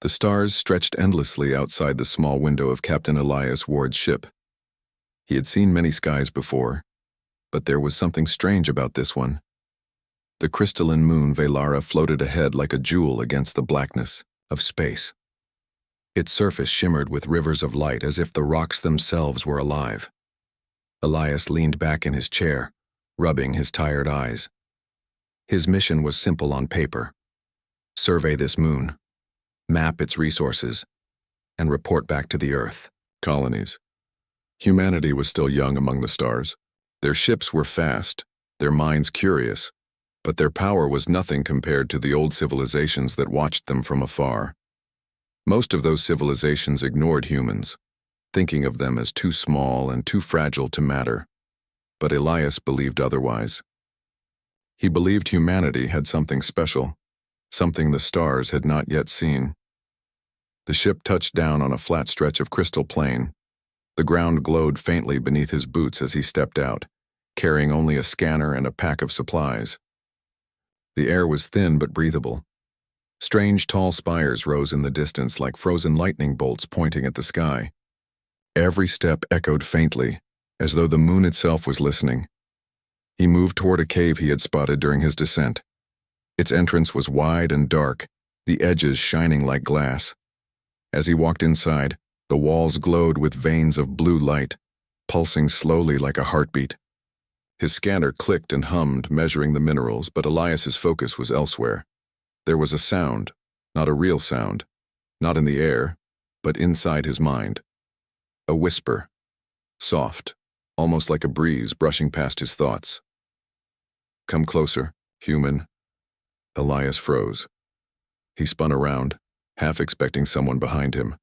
The stars stretched endlessly outside the small window of Captain Elias Ward's ship. He had seen many skies before, but there was something strange about this one. The crystalline moon Velara floated ahead like a jewel against the blackness of space. Its surface shimmered with rivers of light as if the rocks themselves were alive. Elias leaned back in his chair, rubbing his tired eyes. His mission was simple on paper: survey this moon, map its resources, and report back to the Earth. Colonies. Humanity was still young among the stars. Their ships were fast, their minds curious, but their power was nothing compared to the old civilizations that watched them from afar. Most of those civilizations ignored humans, thinking of them as too small and too fragile to matter. But Elias believed otherwise. He believed humanity had something special, something the stars had not yet seen. The ship touched down on a flat stretch of crystal plain. The ground glowed faintly beneath his boots as he stepped out, carrying only a scanner and a pack of supplies. The air was thin but breathable. Strange tall spires rose in the distance like frozen lightning bolts pointing at the sky. Every step echoed faintly, as though the moon itself was listening. He moved toward a cave he had spotted during his descent. Its entrance was wide and dark, the edges shining like glass. As he walked inside, the walls glowed with veins of blue light, pulsing slowly like a heartbeat. His scanner clicked and hummed, measuring the minerals, but Elias's focus was elsewhere. There was a sound, not a real sound, not in the air, but inside his mind. A whisper, soft, almost like a breeze brushing past his thoughts. "Come closer, human." Elias froze. He spun around, half expecting someone behind him.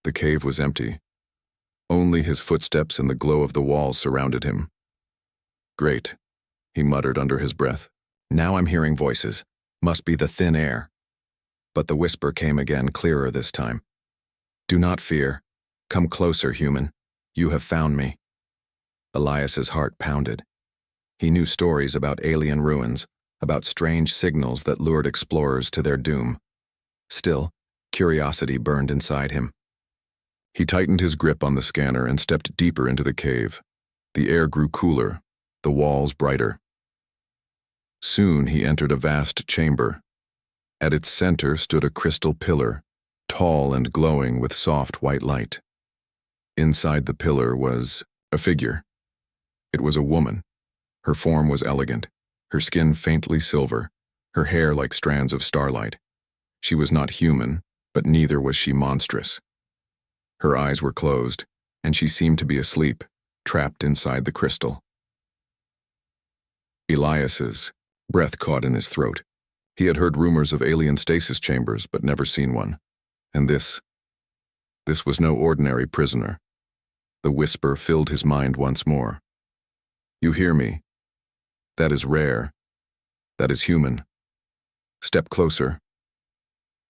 The cave was empty. Only his footsteps and the glow of the walls surrounded him. "Great," he muttered under his breath. "Now I'm hearing voices. Must be the thin air." But the whisper came again, clearer this time. "Do not fear. Come closer, human. You have found me." Elias's heart pounded. He knew stories about alien ruins, about strange signals that lured explorers to their doom. Still, curiosity burned inside him. He tightened his grip on the scanner and stepped deeper into the cave. The air grew cooler, the walls brighter. Soon he entered a vast chamber. At its center stood a crystal pillar, tall and glowing with soft white light. Inside the pillar was a figure. It was a woman. Her form was elegant, her skin faintly silver, her hair like strands of starlight. She was not human, but neither was she monstrous. Her eyes were closed, and she seemed to be asleep, trapped inside the crystal. Elias's breath caught in his throat. He had heard rumors of alien stasis chambers, but never seen one. And this was no ordinary prisoner. The whisper filled his mind once more. "You hear me? That is rare. That is human. Step closer."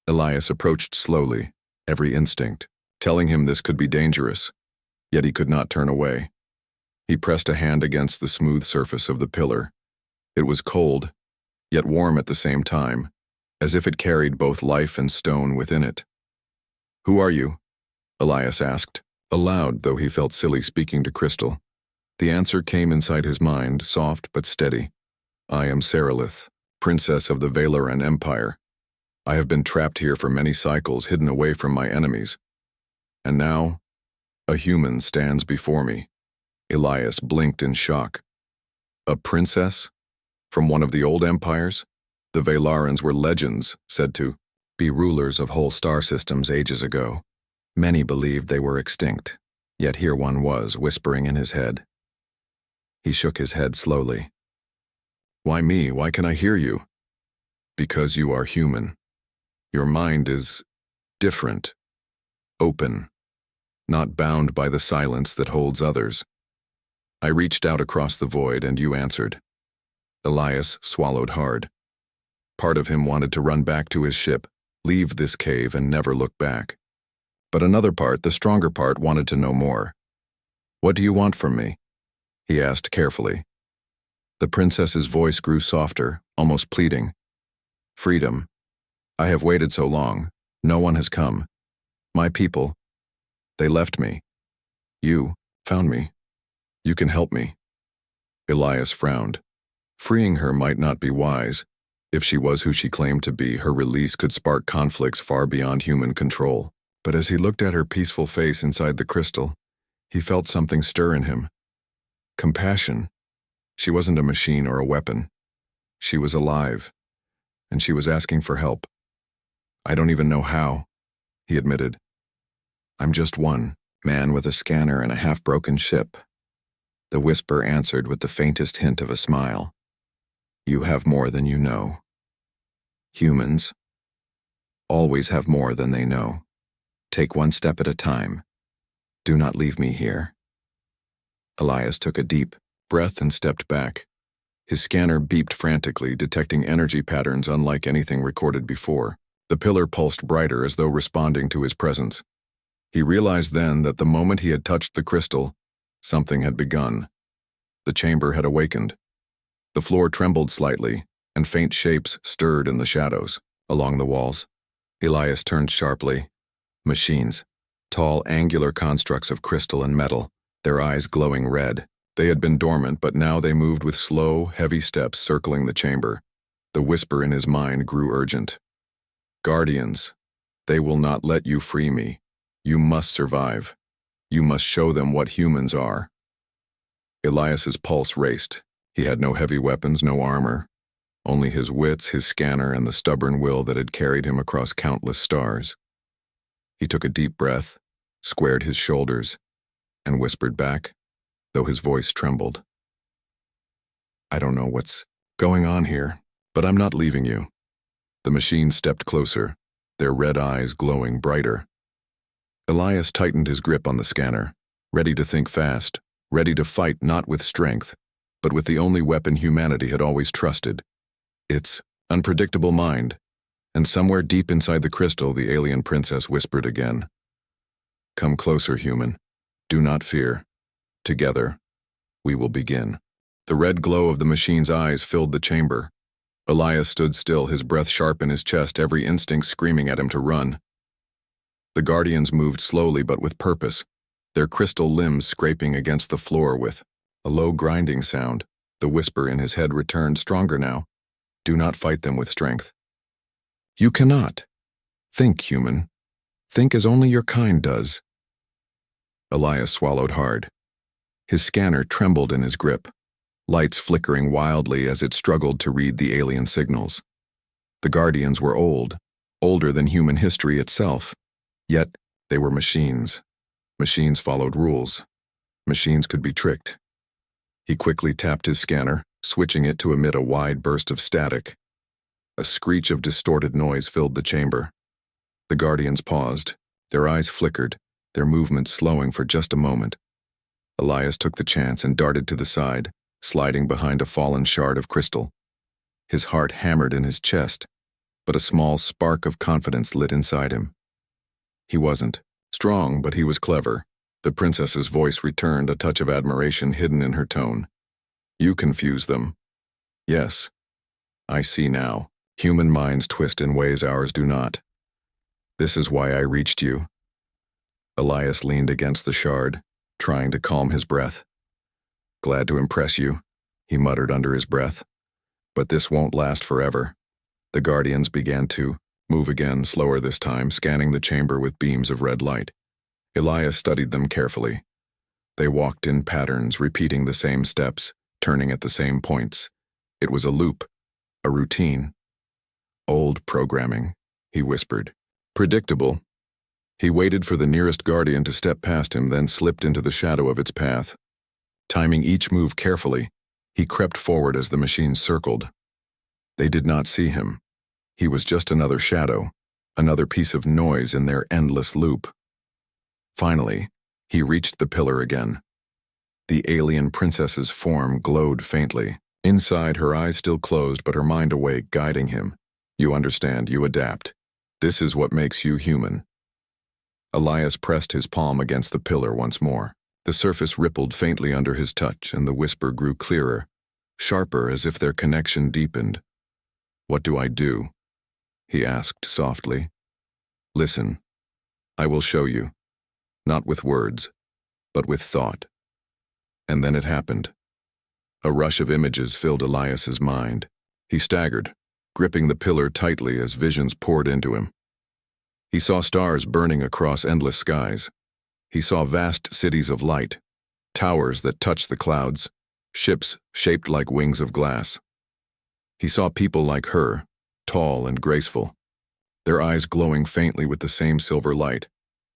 Elias approached slowly, every instinct telling him this could be dangerous, yet he could not turn away. He pressed a hand against the smooth surface of the pillar. It was cold, yet warm at the same time, as if it carried both life and stone within it. "Who are you?" Elias asked, aloud, though he felt silly speaking to Crystal. The answer came inside his mind, soft but steady. "I am Sarilith, princess of the Valeran Empire. I have been trapped here for many cycles, hidden away from my enemies. And now, a human stands before me." Elias blinked in shock. "A princess? From one of the old empires? The Valarans were legends, said to be rulers of whole star systems ages ago. Many believed they were extinct, yet here one was, whispering in his head." He shook his head slowly. "Why me? Why can I hear you?" "Because you are human. Your mind is different, open, not bound by the silence that holds others. I reached out across the void and you answered." Elias swallowed hard. Part of him wanted to run back to his ship, leave this cave and never look back. But another part, the stronger part, wanted to know more. "What do you want from me?" he asked carefully. The princess's voice grew softer, almost pleading. "Freedom. I have waited so long. No one has come. My people, they left me. You found me. You can help me." Elias frowned. Freeing her might not be wise. If she was who she claimed to be, her release could spark conflicts far beyond human control. But as he looked at her peaceful face inside the crystal, he felt something stir in him. Compassion. She wasn't a machine or a weapon. She was alive, and she was asking for help. "I don't even know how," he admitted. "I'm just one man with a scanner and a half-broken ship." The whisper answered with the faintest hint of a smile. "You have more than you know. Humans always have more than they know. Take one step at a time. Do not leave me here." Elias took a deep breath and stepped back. His scanner beeped frantically, detecting energy patterns unlike anything recorded before. The pillar pulsed brighter as though responding to his presence. He realized then that the moment he had touched the crystal, something had begun. The chamber had awakened. The floor trembled slightly, and faint shapes stirred in the shadows along the walls. Elias turned sharply. Machines. Tall, angular constructs of crystal and metal, their eyes glowing red. They had been dormant, but now they moved with slow, heavy steps circling the chamber. The whisper in his mind grew urgent. "Guardians, they will not let you free me. You must survive. You must show them what humans are." Elias's pulse raced. He had no heavy weapons, no armor. Only his wits, his scanner, and the stubborn will that had carried him across countless stars. He took a deep breath, squared his shoulders, and whispered back, though his voice trembled. "I don't know what's going on here, but I'm not leaving you." The machines stepped closer, their red eyes glowing brighter. Elias tightened his grip on the scanner, ready to think fast, ready to fight not with strength, but with the only weapon humanity had always trusted: its unpredictable mind. And somewhere deep inside the crystal, the alien princess whispered again, "Come closer, human. Do not fear. Together, we will begin." The red glow of the machine's eyes filled the chamber. Elias stood still, his breath sharp in his chest, every instinct screaming at him to run. The guardians moved slowly but with purpose, their crystal limbs scraping against the floor with a low grinding sound. The whisper in his head returned, stronger now. "Do not fight them with strength. You cannot. Think, human. Think as only your kind does." Elias swallowed hard. His scanner trembled in his grip, lights flickering wildly as it struggled to read the alien signals. The Guardians were old, older than human history itself, yet they were machines. Machines followed rules. Machines could be tricked. He quickly tapped his scanner, switching it to emit a wide burst of static. A screech of distorted noise filled the chamber. The Guardians paused, their eyes flickered, their movements slowing for just a moment. Elias took the chance and darted to the side, sliding behind a fallen shard of crystal. His heart hammered in his chest, but a small spark of confidence lit inside him. He wasn't strong, but he was clever. The princess's voice returned, a touch of admiration hidden in her tone. "You confuse them." "Yes, I see now. Human minds twist in ways ours do not. This is why I reached you." Elias leaned against the shard, trying to calm his breath. "Glad to impress you," he muttered under his breath. "But this won't last forever." The Guardians began to move again, slower this time, scanning the chamber with beams of red light. Elias studied them carefully. They walked in patterns, repeating the same steps, turning at the same points. It was a loop, a routine. "Old programming," he whispered. "Predictable." He waited for the nearest Guardian to step past him, then slipped into the shadow of its path. Timing each move carefully, he crept forward as the machine circled. They did not see him. He was just another shadow, another piece of noise in their endless loop. Finally, he reached the pillar again. The alien princess's form glowed faintly. Inside, her eyes still closed, but her mind awake, guiding him. "You understand, you adapt. This is what makes you human." Elias pressed his palm against the pillar once more. The surface rippled faintly under his touch, and the whisper grew clearer, sharper, as if their connection deepened. "What do I do?" he asked softly. Listen, I will show you, not with words, but with thought. And then it happened. A rush of images filled Elias's mind. He staggered, gripping the pillar tightly as visions poured into him. He saw stars burning across endless skies. He saw vast cities of light, towers that touched the clouds, ships shaped like wings of glass. He saw people like her, tall and graceful, their eyes glowing faintly with the same silver light.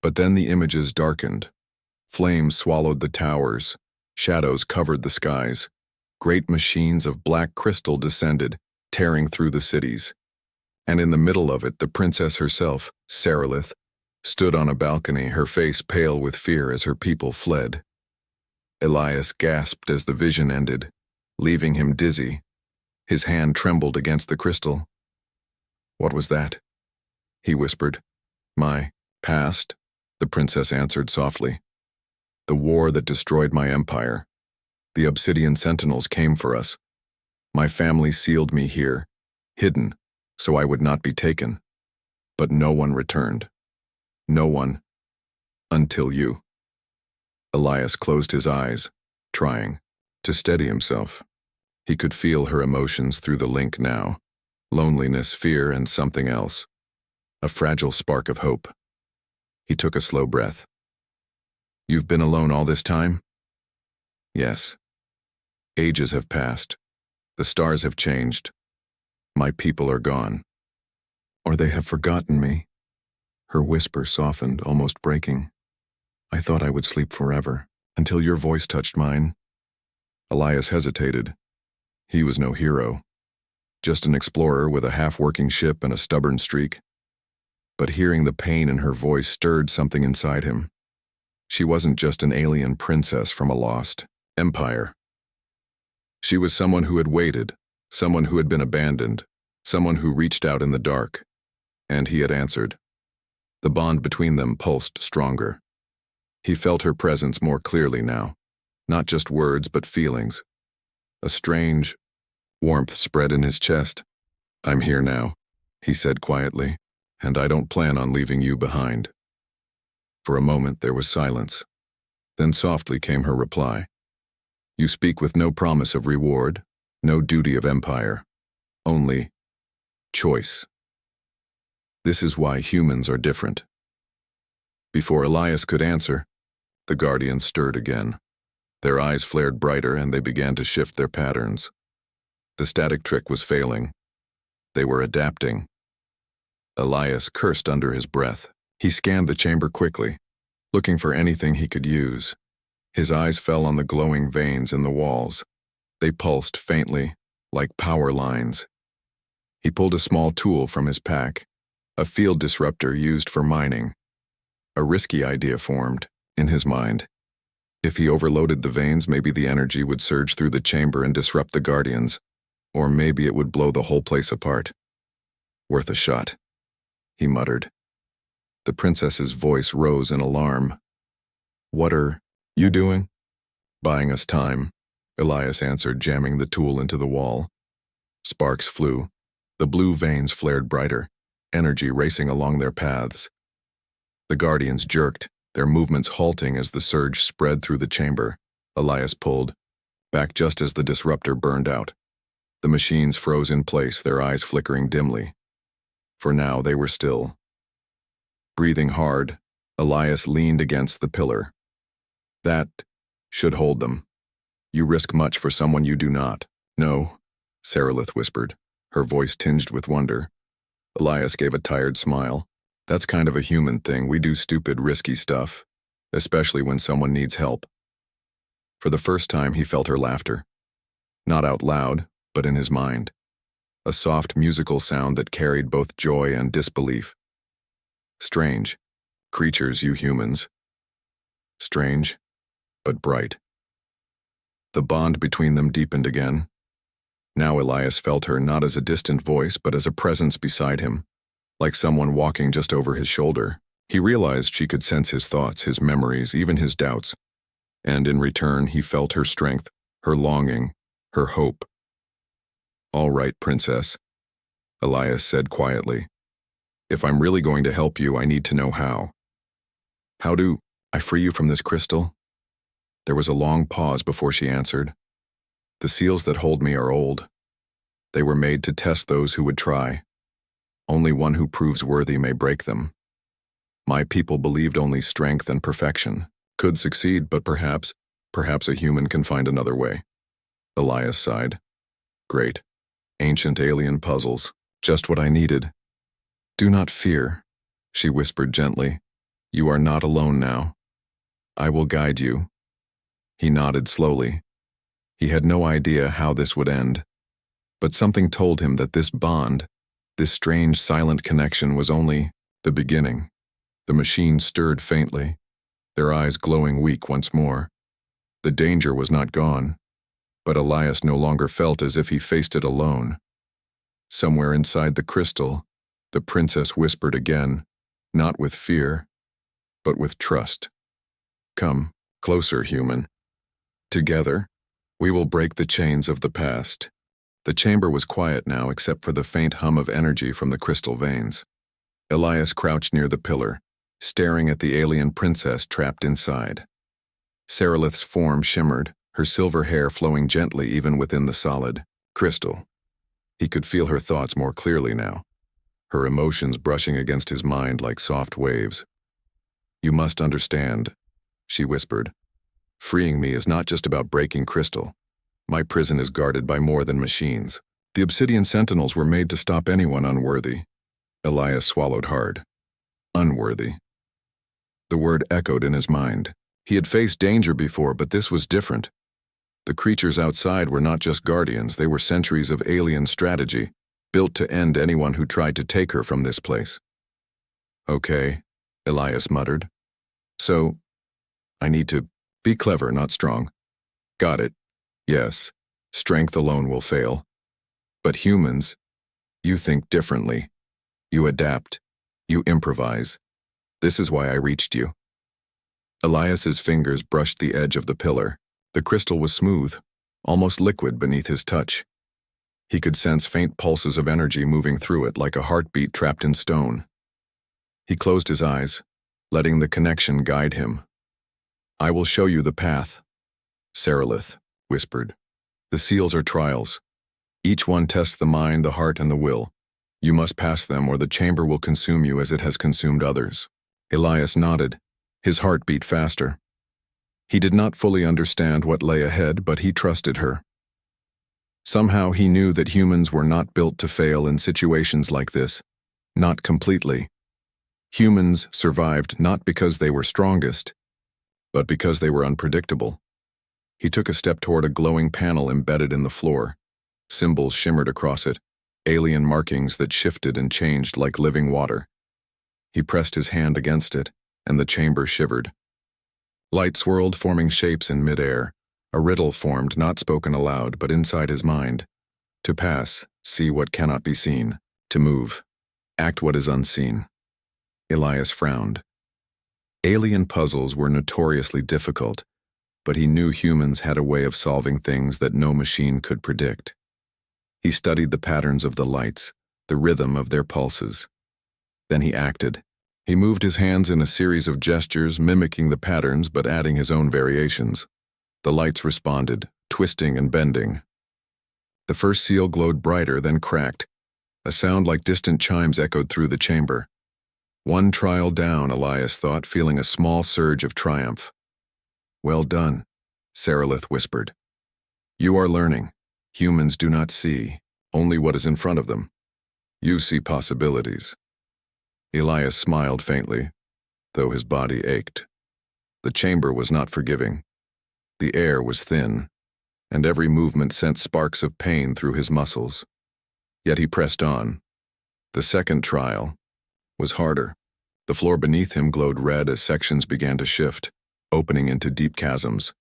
But then the images darkened. Flames swallowed the towers, shadows covered the skies. Great machines of black crystal descended, tearing through the cities. And in the middle of it, the princess herself, Sarilith, stood on a balcony, her face pale with fear as her people fled. Elias gasped as the vision ended, leaving him dizzy. His hand trembled against the crystal. "What was that?" he whispered. "My past," the princess answered softly. "The war that destroyed my empire. The Obsidian Sentinels came for us. My family sealed me here, hidden, so I would not be taken. But no one returned. No one. Until you." Elias closed his eyes, trying to steady himself. He could feel her emotions through the link now. Loneliness, fear, and something else. A fragile spark of hope. He took a slow breath. "You've been alone all this time?" "Yes. Ages have passed. The stars have changed. My people are gone. Or they have forgotten me." Her whisper softened, almost breaking. "I thought I would sleep forever, until your voice touched mine." Elias hesitated. He was no hero. Just an explorer with a half-working ship and a stubborn streak. But hearing the pain in her voice stirred something inside him. She wasn't just an alien princess from a lost empire. She was someone who had waited, someone who had been abandoned, someone who reached out in the dark. And he had answered. The bond between them pulsed stronger. He felt her presence more clearly now. Not just words, but feelings. A strange warmth spread in his chest. "I'm here now," he said quietly, "and I don't plan on leaving you behind." For a moment there was silence. Then softly came her reply. "You speak with no promise of reward, no duty of empire, only choice. This is why humans are different." Before Elias could answer, the guardians stirred again. Their eyes flared brighter and they began to shift their patterns. The static trick was failing. They were adapting. Elias cursed under his breath. He scanned the chamber quickly, looking for anything he could use. His eyes fell on the glowing veins in the walls. They pulsed faintly, like power lines. He pulled a small tool from his pack, a field disruptor used for mining. A risky idea formed in his mind. If he overloaded the veins, maybe the energy would surge through the chamber and disrupt the guardians, or maybe it would blow the whole place apart. "Worth a shot," he muttered. The princess's voice rose in alarm. "What are you doing?" "Buying us time," Elias answered, jamming the tool into the wall. Sparks flew. The blue veins flared brighter, energy racing along their paths. The guardians jerked, their movements halting as the surge spread through the chamber. Elias pulled, back just as the disruptor burned out. The machines froze in place, their eyes flickering dimly. For now they were still. Breathing hard, Elias leaned against the pillar. "That should hold them. You risk much for someone you do not." "No," Sarilith whispered, her voice tinged with wonder. Elias gave a tired smile. "That's kind of a human thing. We do stupid, risky stuff, especially when someone needs help." For the first time he felt her laughter. Not out loud, but in his mind. A soft musical sound that carried both joy and disbelief. Strange. Creatures, you humans. Strange, but bright. The bond between them deepened again. Now Elias felt her not as a distant voice, but as a presence beside him, like someone walking just over his shoulder. He realized she could sense his thoughts, his memories, even his doubts. And in return, he felt her strength, her longing, her hope. "All right, princess," Elias said quietly. If I'm really going to help you, I need to know how. How do I free you from this crystal? There was a long pause before she answered. The seals that hold me are old. They were made to test those who would try. Only one who proves worthy may break them. My people believed only strength and perfection could succeed, but perhaps a human can find another way. Elias sighed. Great. Ancient alien puzzles. Just what I needed. Do not fear, she whispered gently. You are not alone now. I will guide you. He nodded slowly. He had no idea how this would end, but something told him that this bond, this strange silent connection, was only the beginning. The machine stirred faintly, their eyes glowing weak once more. The danger was not gone, but Elias no longer felt as if he faced it alone. Somewhere inside the crystal, the princess whispered again, not with fear, but with trust. Come, closer, human. Together, we will break the chains of the past. The chamber was quiet now except for the faint hum of energy from the crystal veins. Elias crouched near the pillar, staring at the alien princess trapped inside. Sarilith's form shimmered, her silver hair flowing gently even within the solid crystal. He could feel her thoughts more clearly now, her emotions brushing against his mind like soft waves. You must understand, she whispered. Freeing me is not just about breaking crystal. My prison is guarded by more than machines. The obsidian sentinels were made to stop anyone unworthy. Elias swallowed hard. Unworthy. The word echoed in his mind. He had faced danger before, but this was different. The creatures outside were not just guardians, they were centuries of alien strategy, built to end anyone who tried to take her from this place. Okay, Elias muttered. So, I need to be clever, not strong. Got it. Yes, strength alone will fail. But humans, you think differently. You adapt. You improvise. This is why I reached you. Elias's fingers brushed the edge of the pillar. The crystal was smooth, almost liquid beneath his touch. He could sense faint pulses of energy moving through it like a heartbeat trapped in stone. He closed his eyes, letting the connection guide him. I will show you the path, Sarilith whispered. The seals are trials. Each one tests the mind, the heart, and the will. You must pass them or the chamber will consume you as it has consumed others. Elias nodded, his heart beat faster. He did not fully understand what lay ahead, but he trusted her. Somehow he knew that humans were not built to fail in situations like this. Not completely. Humans survived not because they were strongest, but because they were unpredictable. He took a step toward a glowing panel embedded in the floor. Symbols shimmered across it, alien markings that shifted and changed like living water. He pressed his hand against it, and the chamber shivered. Light swirled, forming shapes in midair. A riddle formed, not spoken aloud, but inside his mind. To pass, see what cannot be seen. To move, act what is unseen. Elias frowned. Alien puzzles were notoriously difficult, but he knew humans had a way of solving things that no machine could predict. He studied the patterns of the lights, the rhythm of their pulses. Then he acted. He moved his hands in a series of gestures, mimicking the patterns but adding his own variations. The lights responded, twisting and bending. The first seal glowed brighter, then cracked. A sound like distant chimes echoed through the chamber. One trial down, Elias thought, feeling a small surge of triumph. Well done, Sarilith whispered. You are learning. Humans do not see, only what is in front of them. You see possibilities. Elias smiled faintly, though his body ached. The chamber was not forgiving. The air was thin, and every movement sent sparks of pain through his muscles. Yet he pressed on. The second trial was harder. The floor beneath him glowed red as sections began to shift, opening into deep chasms.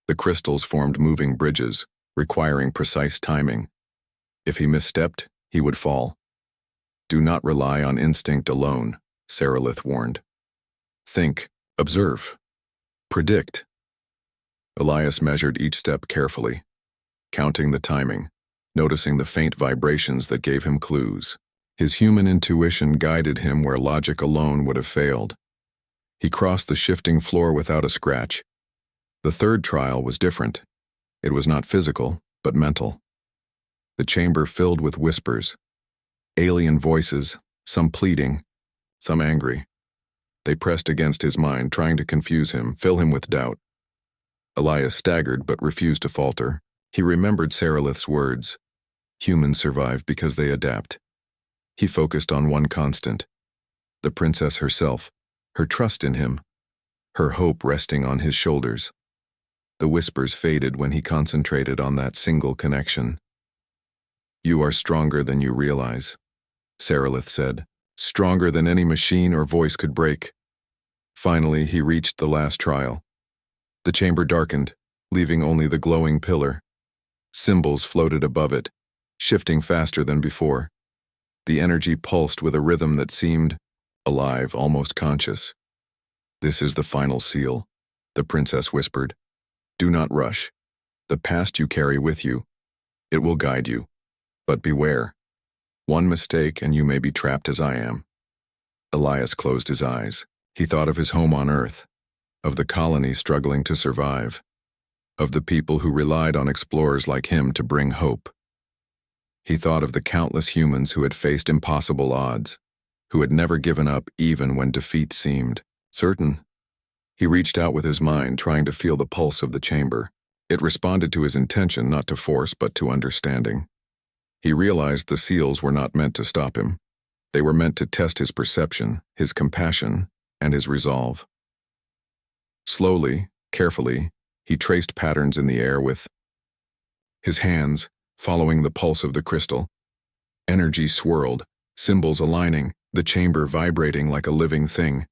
The crystals formed moving bridges, requiring precise timing. If he misstepped, he would fall. Do not rely on instinct alone, Sarilith warned. Think, observe, predict. Elias measured each step carefully, counting the timing, noticing the faint vibrations that gave him clues. His human intuition guided him where logic alone would have failed. He crossed the shifting floor without a scratch. The third trial was different. It was not physical, but mental. The chamber filled with whispers, alien voices, some pleading, some angry. They pressed against his mind, trying to confuse him, fill him with doubt. Elias staggered but refused to falter. He remembered Saralith's words. Humans survive because they adapt. He focused on one constant, the princess herself, her trust in him, her hope resting on his shoulders. The whispers faded when he concentrated on that single connection. "You are stronger than you realize," Saralith said, "stronger than any machine or voice could break." Finally, he reached the last trial. The chamber darkened, leaving only the glowing pillar. Symbols floated above it, shifting faster than before. The energy pulsed with a rhythm that seemed alive, almost conscious. "This is the final seal," the princess whispered. "Do not rush. The past you carry with you. It will guide you. But beware. One mistake and you may be trapped as I am." Elias closed his eyes. He thought of his home on Earth, of the colony struggling to survive, of the people who relied on explorers like him to bring hope. He thought of the countless humans who had faced impossible odds, who had never given up even when defeat seemed certain. He reached out with his mind, trying to feel the pulse of the chamber. It responded to his intention, not to force, but to understanding. He realized the seals were not meant to stop him. They were meant to test his perception, his compassion, and his resolve. Slowly, carefully, he traced patterns in the air with his hands, following the pulse of the crystal. Energy swirled, symbols aligning, the chamber vibrating like a living thing.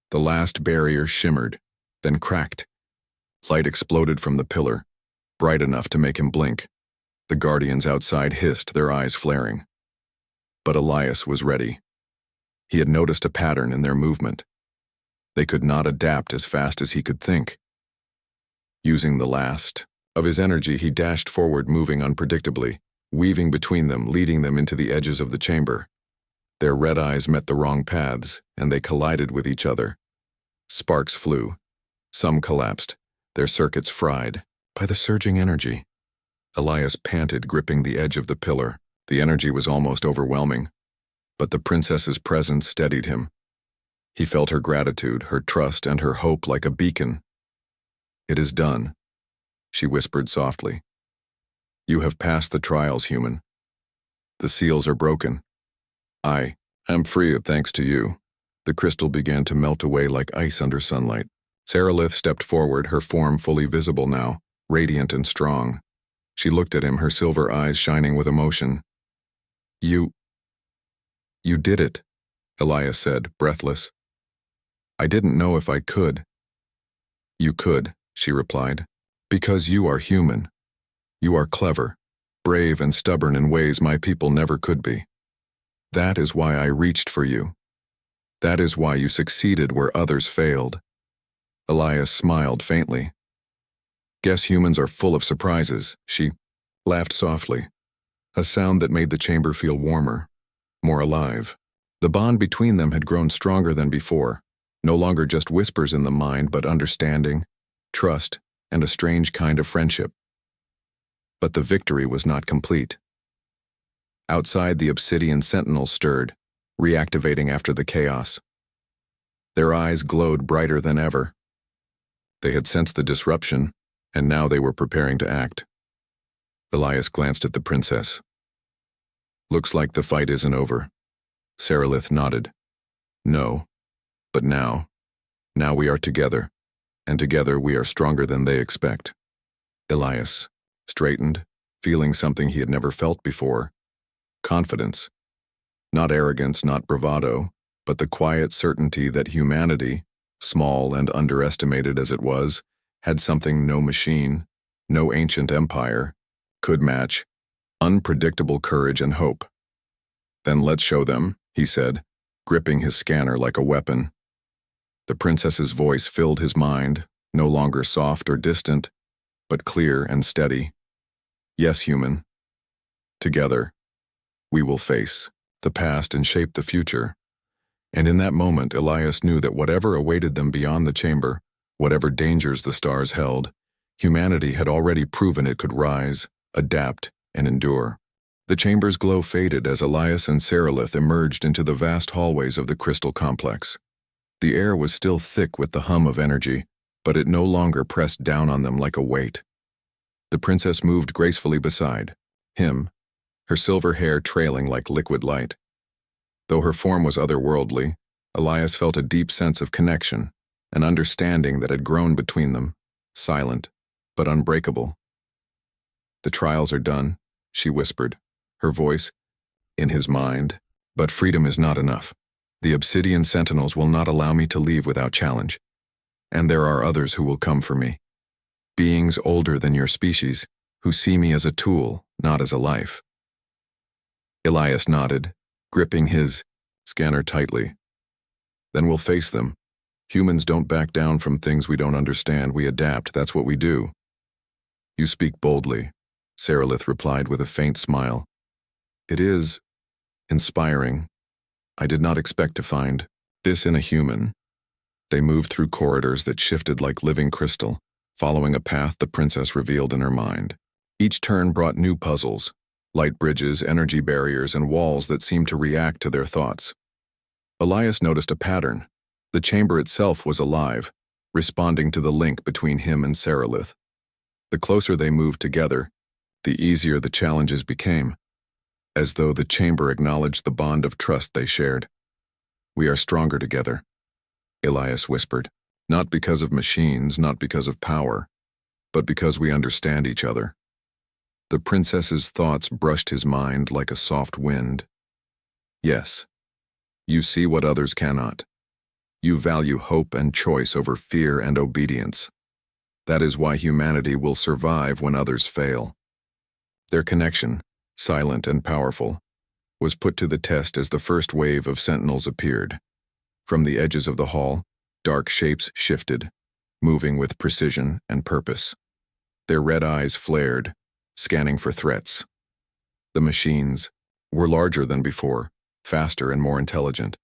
The last barrier shimmered, then cracked. Light exploded from the pillar, bright enough to make him blink. The guardians outside hissed, their eyes flaring. But Elias was ready. He had noticed a pattern in their movement. They could not adapt as fast as he could think. Using the last of his energy, he dashed forward, moving unpredictably, weaving between them, leading them into the edges of the chamber. Their red eyes met the wrong paths, and they collided with each other. Sparks flew. Some collapsed, their circuits fried by the surging energy. Elias panted, gripping the edge of the pillar. The energy was almost overwhelming, but the princess's presence steadied him. He felt her gratitude, her trust, and her hope like a beacon. "It is done," she whispered softly. "You have passed the trials, human. The seals are broken. I am free thanks to you." The crystal began to melt away like ice under sunlight. Saralith stepped forward, her form fully visible now, radiant and strong. She looked at him, her silver eyes shining with emotion. You did it," Elias said, breathless. "I didn't know if I could." "You could," she replied, "because you are human. You are clever, brave, and stubborn in ways my people never could be. That is why I reached for you. That is why you succeeded where others failed." Elias smiled faintly. "Guess humans are full of surprises," she laughed softly, a sound that made the chamber feel warmer, more alive. The bond between them had grown stronger than before, no longer just whispers in the mind, but understanding, trust, and a strange kind of friendship. But the victory was not complete. Outside, the obsidian sentinels stirred, reactivating after the chaos. Their eyes glowed brighter than ever. They had sensed the disruption, and now they were preparing to act. Elias glanced at the princess. "Looks like the fight isn't over." Saralith nodded. "No, but now we are together, and together we are stronger than they expect." Elias straightened, feeling something he had never felt before. Confidence. Not arrogance, not bravado, but the quiet certainty that humanity, small and underestimated as it was, had something no machine, no ancient empire, could match: unpredictable courage and hope. "Then let's show them," he said, gripping his scanner like a weapon. The princess's voice filled his mind, no longer soft or distant, but clear and steady. "Yes, human. Together, we will face the past and shape the future. And in that moment, Elias knew that whatever awaited them beyond the chamber, whatever dangers the stars held, humanity had already proven it could rise, adapt, and endure. The chamber's glow faded as Elias and Sarilith emerged into the vast hallways of the crystal complex. The air was still thick with the hum of energy, but it no longer pressed down on them like a weight. The princess moved gracefully beside him, her silver hair trailing like liquid light. Though her form was otherworldly, Elias felt a deep sense of connection, an understanding that had grown between them, silent but unbreakable. "The trials are done," she whispered, her voice in his mind. "But freedom is not enough. The Obsidian Sentinels will not allow me to leave without challenge. And there are others who will come for me. Beings older than your species, who see me as a tool, not as a life." Elias nodded, gripping his scanner tightly. "Then we'll face them. Humans don't back down from things we don't understand. We adapt. That's what we do." "You speak boldly," Sarilith replied with a faint smile. "It is inspiring. I did not expect to find this in a human." They moved through corridors that shifted like living crystal, following a path the princess revealed in her mind. Each turn brought new puzzles, light bridges, energy barriers, and walls that seemed to react to their thoughts. Elias noticed a pattern. The chamber itself was alive, responding to the link between him and Sarilith. The closer they moved together, the easier the challenges became, as though the chamber acknowledged the bond of trust they shared. "We are stronger together," Elias whispered, "not because of machines, not because of power, but because we understand each other." The princess's thoughts brushed his mind like a soft wind. "Yes, you see what others cannot. You value hope and choice over fear and obedience. That is why humanity will survive when others fail." Their connection, silent and powerful, was put to the test as the first wave of sentinels appeared. From the edges of the hall, dark shapes shifted, moving with precision and purpose. Their red eyes flared, scanning for threats. The machines were larger than before, faster and more intelligent.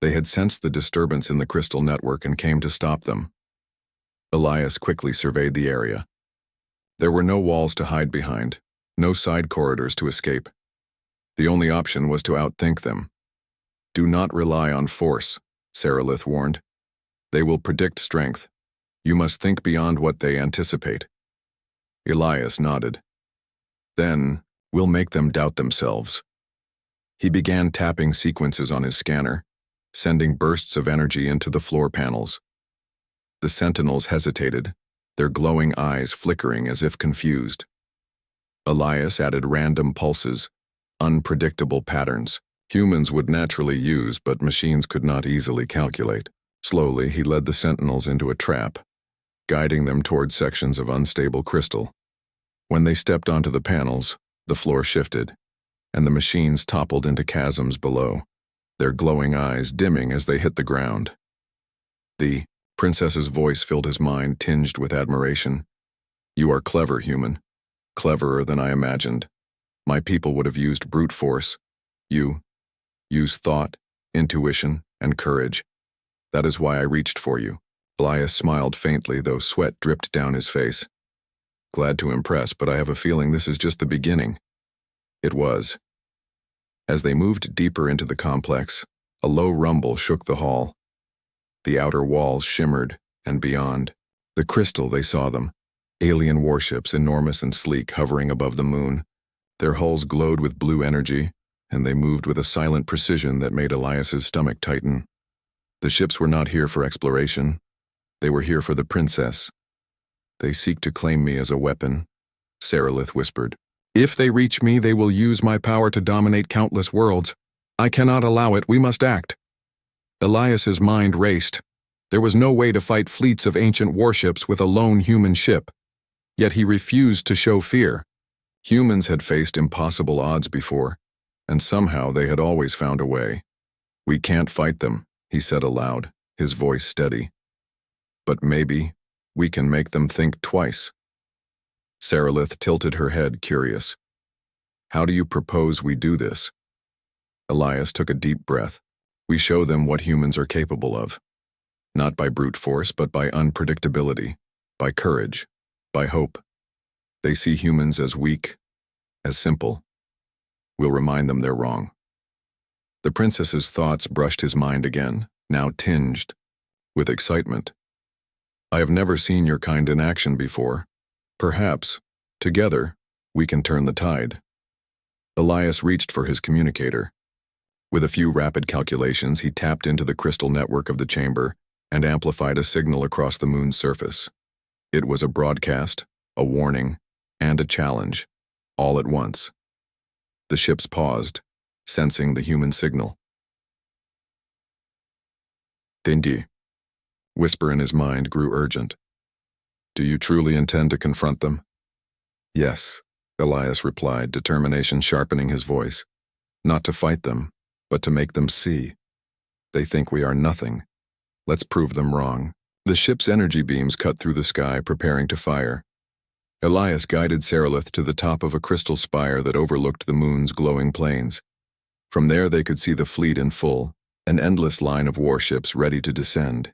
They had sensed the disturbance in the crystal network and came to stop them. Elias quickly surveyed the area. There were no walls to hide behind, no side corridors to escape. The only option was to outthink them. "Do not rely on force," Sarilith warned. "They will predict strength. You must think beyond what they anticipate." Elias nodded. "Then, we'll make them doubt themselves." He began tapping sequences on his scanner, sending bursts of energy into the floor panels. The sentinels hesitated, their glowing eyes flickering as if confused. Elias added random pulses, unpredictable patterns humans would naturally use but machines could not easily calculate. Slowly, he led the sentinels into a trap, guiding them toward sections of unstable crystal. When they stepped onto the panels, the floor shifted, and the machines toppled into chasms below, their glowing eyes dimming as they hit the ground. The princess's voice filled his mind, tinged with admiration. "You are clever, human. Cleverer than I imagined. My people would have used brute force. You use thought, intuition, and courage. That is why I reached for you." Elias smiled faintly, though sweat dripped down his face. "Glad to impress, but I have a feeling this is just the beginning." It was. As they moved deeper into the complex, a low rumble shook the hall. The outer walls shimmered, and beyond the crystal they saw them, alien warships, enormous and sleek, hovering above the moon. Their hulls glowed with blue energy, and they moved with a silent precision that made Elias's stomach tighten. The ships were not here for exploration. They were here for the princess. "They seek to claim me as a weapon," Sarilith whispered. "If they reach me, they will use my power to dominate countless worlds. I cannot allow it. We must act." Elias's mind raced. There was no way to fight fleets of ancient warships with a lone human ship. Yet he refused to show fear. Humans had faced impossible odds before, and somehow they had always found a way. "We can't fight them," he said aloud, his voice steady. "But maybe we can make them think twice." Sarilith tilted her head, curious. "How do you propose we do this?" Elias took a deep breath. We show them what humans are capable of. Not by brute force, but by unpredictability, by courage, by hope. They see humans as weak, as simple. We'll remind them they're wrong. The princess's thoughts brushed his mind again, now tinged with excitement. I have never seen your kind in action before. Perhaps, together, we can turn the tide. Elias reached for his communicator. With a few rapid calculations, he tapped into the crystal network of the chamber and amplified a signal across the moon's surface. It was a broadcast, a warning, and a challenge, all at once. The ships paused, sensing the human signal. Dindi. Whisper in his mind grew urgent. Do you truly intend to confront them? Yes, Elias replied, determination sharpening his voice. Not to fight them, but to make them see. They think we are nothing. Let's prove them wrong. The ship's energy beams cut through the sky, preparing to fire. Elias guided Sarilith to the top of a crystal spire that overlooked the moon's glowing plains. From there they could see the fleet in full, an endless line of warships ready to descend.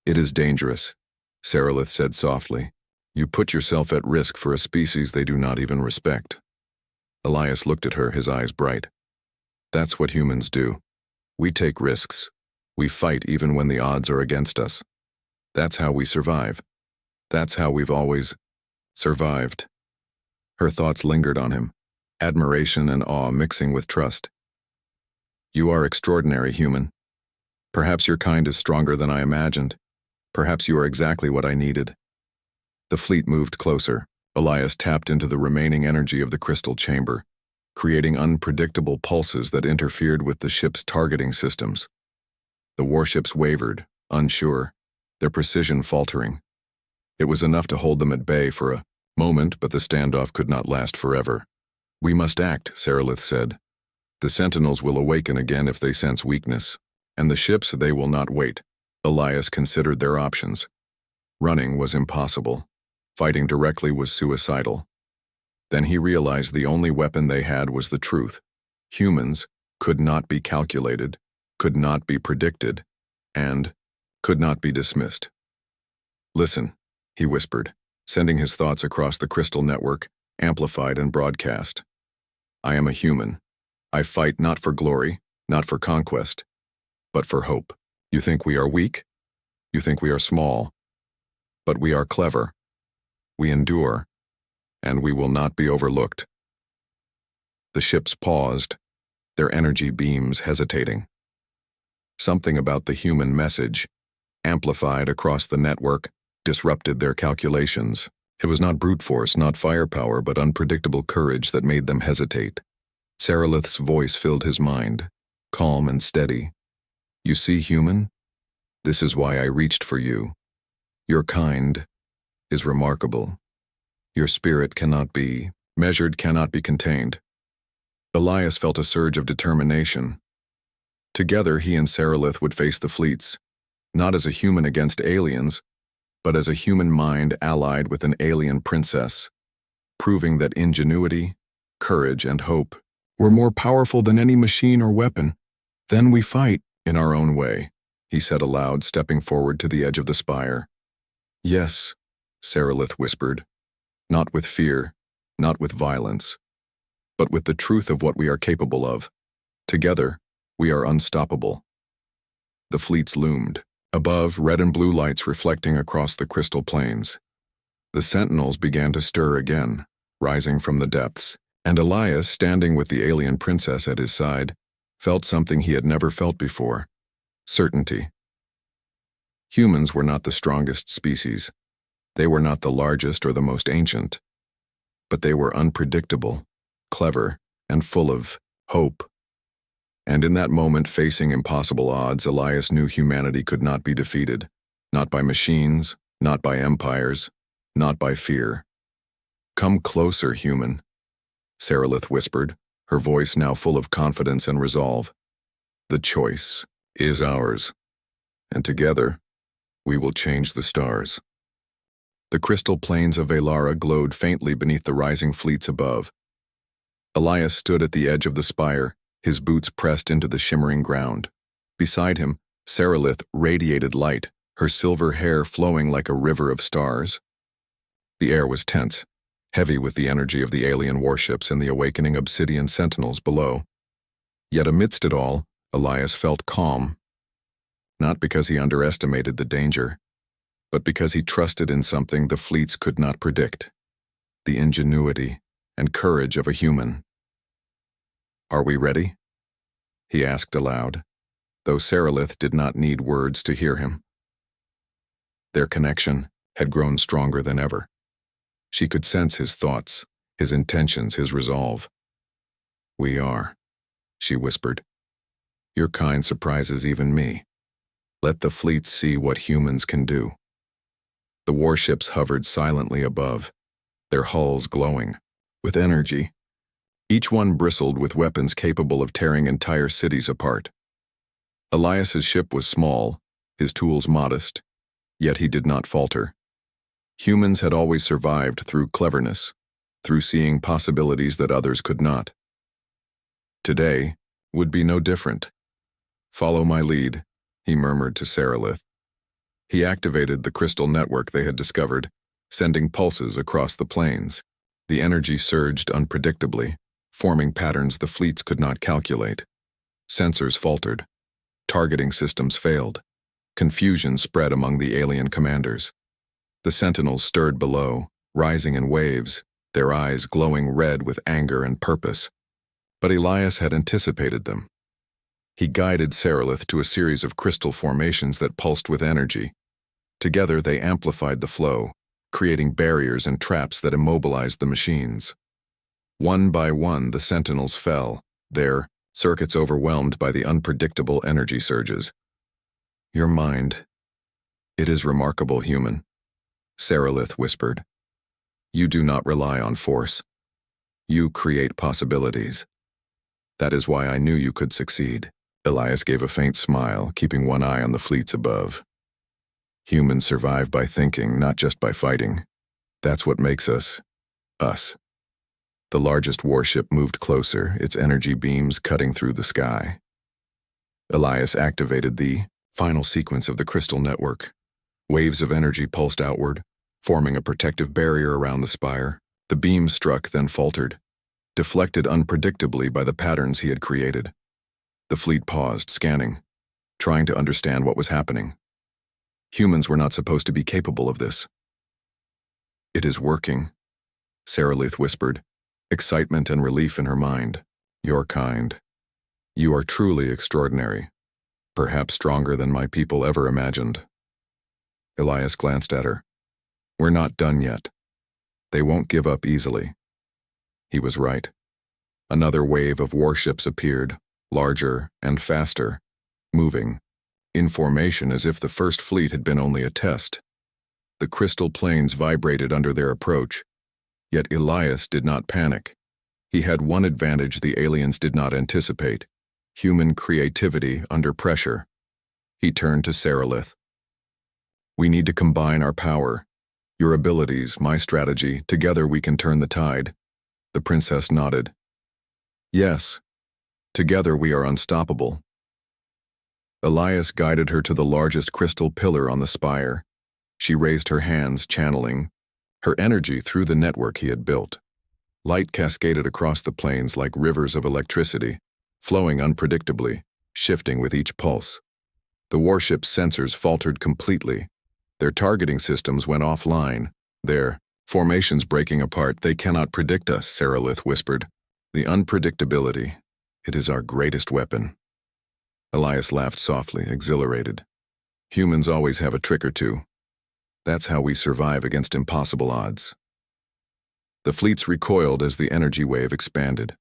It is dangerous, Sarilith said softly. You put yourself at risk for a species they do not even respect. Elias looked at her, his eyes bright. That's what humans do. We take risks. We fight even when the odds are against us. That's how we survive. That's how we've always survived. Her thoughts lingered on him, admiration and awe mixing with trust. You are extraordinary, human. Perhaps your kind is stronger than I imagined. Perhaps you are exactly what I needed. The fleet moved closer. Elias tapped into the remaining energy of the crystal chamber, creating unpredictable pulses that interfered with the ship's targeting systems. The warships wavered, unsure, their precision faltering. It was enough to hold them at bay for a moment, but the standoff could not last forever. We must act, Sarilith said. The sentinels will awaken again if they sense weakness, and the ships, they will not wait. Elias considered their options. Running was impossible. Fighting directly was suicidal. Then he realized the only weapon they had was the truth. Humans could not be calculated, could not be predicted, and could not be dismissed. Listen, he whispered, sending his thoughts across the crystal network, amplified and broadcast. I am a human. I fight not for glory, not for conquest, but for hope. You think we are weak? You think we are small? But we are clever. We endure, and we will not be overlooked. The ships paused, their energy beams hesitating. Something about the human message, amplified across the network, disrupted their calculations. It was not brute force, not firepower, but unpredictable courage that made them hesitate. Sarilith's voice filled his mind, calm and steady. You see, human? This is why I reached for you. Your kind is remarkable. Your spirit cannot be measured, cannot be contained. Elias felt a surge of determination. Together, he and Sarilith would face the fleets, not as a human against aliens, but as a human mind allied with an alien princess, proving that ingenuity, courage, and hope were more powerful than any machine or weapon. Then we fight in our own way, he said aloud, stepping forward to the edge of the spire. Yes, Sarilith whispered, not with fear, not with violence, but with the truth of what we are capable of. Together, we are unstoppable. The fleets loomed, above red and blue lights reflecting across the crystal plains. The sentinels began to stir again, rising from the depths, and Elias, standing with the alien princess at his side, felt something he had never felt before: certainty. Humans were not the strongest species. They were not the largest or the most ancient. But they were unpredictable, clever, and full of hope. And in that moment, facing impossible odds, Elias knew humanity could not be defeated. Not by machines, not by empires, not by fear. Come closer, human, Sarilith whispered, her voice now full of confidence and resolve. The choice is ours, and together, we will change the stars. The crystal plains of Velara glowed faintly beneath the rising fleets above. Elias stood at the edge of the spire, his boots pressed into the shimmering ground. Beside him, Sarilith radiated light, her silver hair flowing like a river of stars. The air was tense, heavy with the energy of the alien warships and the awakening obsidian sentinels below. Yet amidst it all, Elias felt calm. Not because he underestimated the danger, but because he trusted in something the fleets could not predict: the ingenuity and courage of a human. "Are we ready?" he asked aloud, though Sarilith did not need words to hear him. Their connection had grown stronger than ever. She could sense his thoughts, his intentions, his resolve. "We are," she whispered. "Your kind surprises even me. Let the fleets see what humans can do." The warships hovered silently above, their hulls glowing with energy. Each one bristled with weapons capable of tearing entire cities apart. Elias's ship was small, his tools modest, yet he did not falter. Humans had always survived through cleverness, through seeing possibilities that others could not. Today would be no different. "Follow my lead," he murmured to Sarilith. He activated the crystal network they had discovered, sending pulses across the plains. The energy surged unpredictably, forming patterns the fleets could not calculate. Sensors faltered. Targeting systems failed. Confusion spread among the alien commanders. The sentinels stirred below, rising in waves, their eyes glowing red with anger and purpose. But Elias had anticipated them. He guided Sarilith to a series of crystal formations that pulsed with energy. Together they amplified the flow, creating barriers and traps that immobilized the machines. One by one the sentinels fell, their circuits overwhelmed by the unpredictable energy surges. "Your mind, it is remarkable, human," Sarilith whispered. "You do not rely on force. You create possibilities. That is why I knew you could succeed." Elias gave a faint smile, keeping one eye on the fleets above. "Humans survive by thinking, not just by fighting. That's what makes us, us." The largest warship moved closer, its energy beams cutting through the sky. Elias activated the final sequence of the crystal network. Waves of energy pulsed outward, forming a protective barrier around the spire. The beams struck, then faltered, deflected unpredictably by the patterns he had created. The fleet paused, scanning, trying to understand what was happening. Humans were not supposed to be capable of this. "It is working," Sarilith whispered, excitement and relief in her mind. "Your kind. You are truly extraordinary, perhaps stronger than my people ever imagined." Elias glanced at her. "We're not done yet. They won't give up easily." He was right. Another wave of warships appeared, larger and faster, moving, in formation as if the first fleet had been only a test. The crystal plains vibrated under their approach, yet Elias did not panic. He had one advantage the aliens did not anticipate: human creativity under pressure. He turned to Sarilith. "We need to combine our power. Your abilities, my strategy, together we can turn the tide." The princess nodded. "Yes, together we are unstoppable." Elias guided her to the largest crystal pillar on the spire. She raised her hands, channeling her energy through the network he had built. Light cascaded across the plains like rivers of electricity, flowing unpredictably, shifting with each pulse. The warship's sensors faltered completely. Their targeting systems went offline, their formations breaking apart. "They cannot predict us," Sarilith whispered. "The unpredictability, it is our greatest weapon." Elias laughed softly, exhilarated. "Humans always have a trick or two. That's how we survive against impossible odds." The fleets recoiled as the energy wave expanded.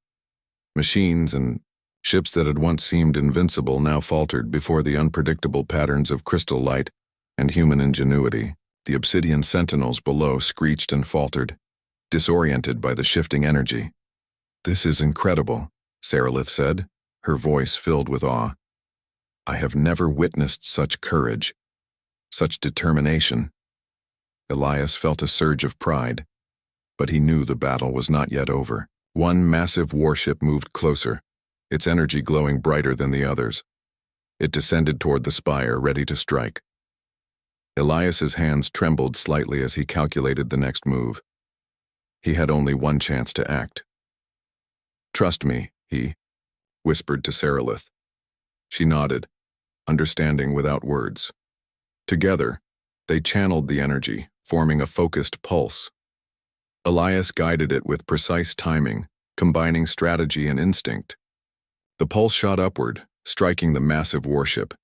Machines and ships that had once seemed invincible now faltered before the unpredictable patterns of crystal light and human ingenuity. The obsidian sentinels below screeched and faltered, disoriented by the shifting energy. "This is incredible," Sarilith said, her voice filled with awe. "I have never witnessed such courage, such determination." Elias felt a surge of pride, but he knew the battle was not yet over. One massive warship moved closer, its energy glowing brighter than the others. It descended toward the spire, ready to strike. Elias's hands trembled slightly as he calculated the next move. He had only one chance to act. "Trust me," he whispered to Sarilith. She nodded, understanding without words. Together, they channeled the energy, forming a focused pulse. Elias guided it with precise timing, combining strategy and instinct. The pulse shot upward, striking the massive warship.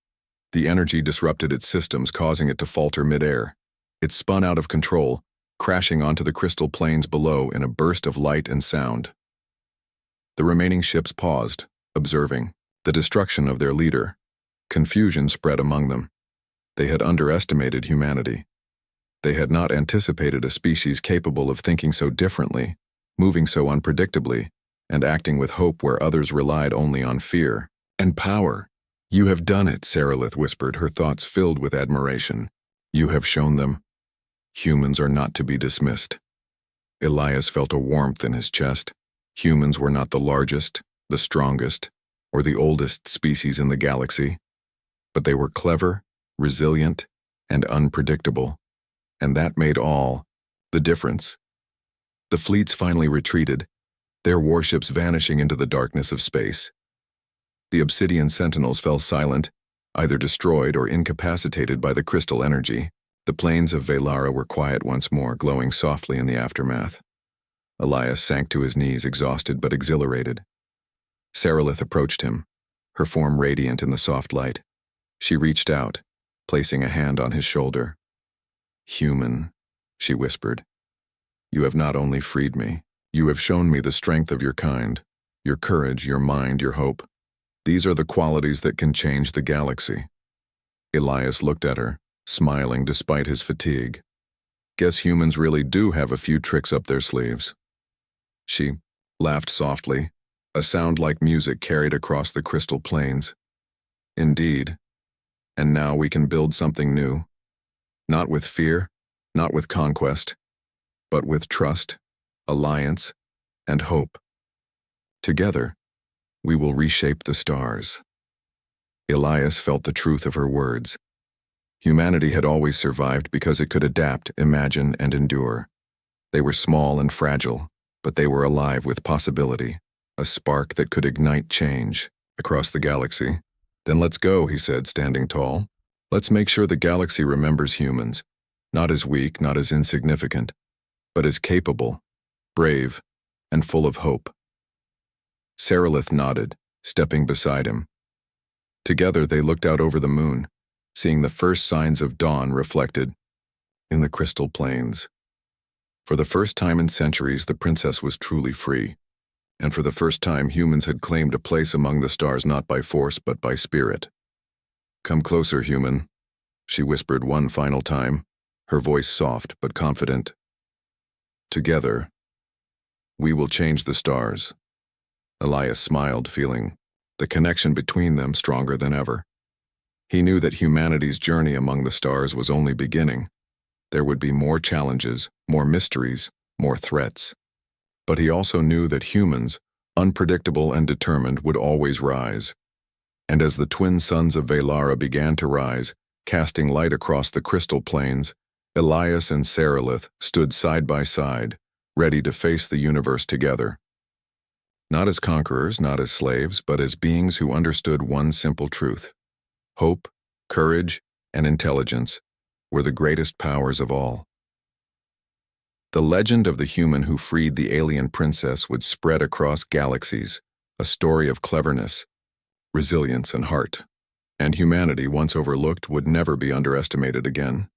The energy disrupted its systems, causing it to falter midair. It spun out of control, crashing onto the crystal plains below in a burst of light and sound. The remaining ships paused, observing the destruction of their leader. Confusion spread among them. They had underestimated humanity. They had not anticipated a species capable of thinking so differently, moving so unpredictably, and acting with hope where others relied only on fear and power. "You have done it," Sarilith whispered, her thoughts filled with admiration. "You have shown them. Humans are not to be dismissed." Elias felt a warmth in his chest. Humans were not the largest, the strongest, or the oldest species in the galaxy, but they were clever, resilient, and unpredictable. And that made all the difference. The fleets finally retreated, their warships vanishing into the darkness of space. The Obsidian Sentinels fell silent, either destroyed or incapacitated by the crystal energy. The plains of Velara were quiet once more, glowing softly in the aftermath. Elias sank to his knees, exhausted but exhilarated. Sarilith approached him, her form radiant in the soft light. She reached out, placing a hand on his shoulder. "Human," she whispered, "you have not only freed me, you have shown me the strength of your kind, your courage, your mind, your hope. These are the qualities that can change the galaxy." Elias looked at her, smiling despite his fatigue. "Guess humans really do have a few tricks up their sleeves." She laughed softly, a sound like music carried across the crystal plains. "Indeed. And now we can build something new. Not with fear, not with conquest, but with trust, alliance, and hope. Together, we will reshape the stars." Elias felt the truth of her words. Humanity had always survived because it could adapt, imagine, and endure. They were small and fragile, but they were alive with possibility, a spark that could ignite change across the galaxy. "Then let's go," he said, standing tall. "Let's make sure the galaxy remembers humans, not as weak, not as insignificant, but as capable, brave, and full of hope." Sarilith nodded, stepping beside him. Together they looked out over the moon, seeing the first signs of dawn reflected in the crystal plains. For the first time in centuries, the princess was truly free, and for the first time humans had claimed a place among the stars not by force but by spirit. "Come closer, human," she whispered one final time, her voice soft but confident. "Together, we will change the stars." Elias smiled, feeling the connection between them stronger than ever. He knew that humanity's journey among the stars was only beginning. There would be more challenges, more mysteries, more threats. But he also knew that humans, unpredictable and determined, would always rise. And as the twin suns of Velara began to rise, casting light across the crystal plains, Elias and Sarilith stood side by side, ready to face the universe together. Not as conquerors, not as slaves, but as beings who understood one simple truth. Hope, courage, and intelligence were the greatest powers of all. The legend of the human who freed the alien princess would spread across galaxies, a story of cleverness, resilience, and heart. And humanity, once overlooked, would never be underestimated again.